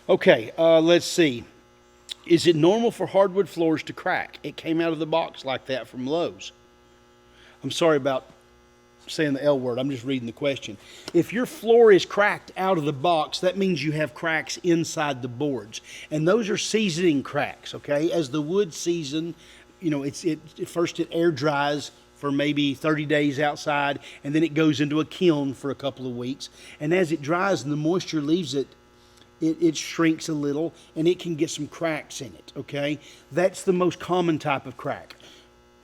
Okay, let's see. Is it normal for hardwood floors to crack? It came out of the box like that from Lowe's. I'm sorry about saying the L word. I'm just reading the question. If your floor is cracked out of the box, that means you have cracks inside the boards. And those are seasoning cracks, okay? As the wood season, you know, first it air dries for maybe 30 days outside, and then it goes into a kiln for a couple of weeks. And as it dries and the moisture leaves it, it shrinks a little and it can get some cracks in it, okay? That's the most common type of crack.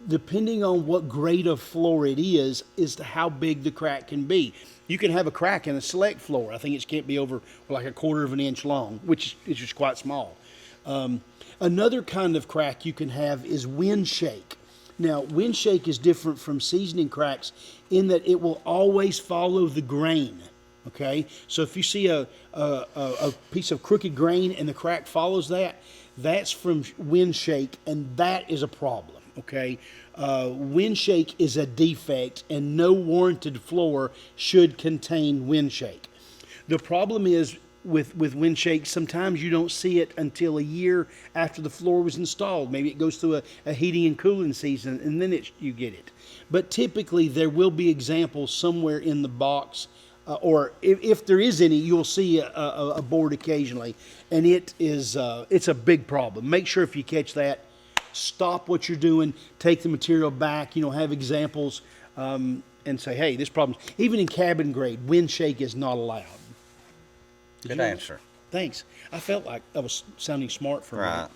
Depending on what grade of floor it is to how big the crack can be. You can have a crack in a select floor. I think it can't be over like a quarter of an inch long, which is just quite small. Another kind of crack you can have is wind shake. Now, wind shake is different from seasoning cracks in that it will always follow the grain. Okay, so if you see a piece of crooked grain and the crack follows that, that's from wind shake, and that is a problem. Okay, wind shake is a defect, and no warranted floor should contain wind shake. The problem is with wind shake, sometimes you don't see it until a year after the floor was installed. Maybe it goes through a heating and cooling season, and then you get it. But typically, there will be examples somewhere in the box. Or if there is any, you'll see a board occasionally, and it's a big problem. Make sure if you catch that, stop what you're doing, take the material back, have examples, and say, hey, this problem, even in cabin grade, wind shake is not allowed. Good answer. Thanks. I felt like I was sounding smart for a minute. Right.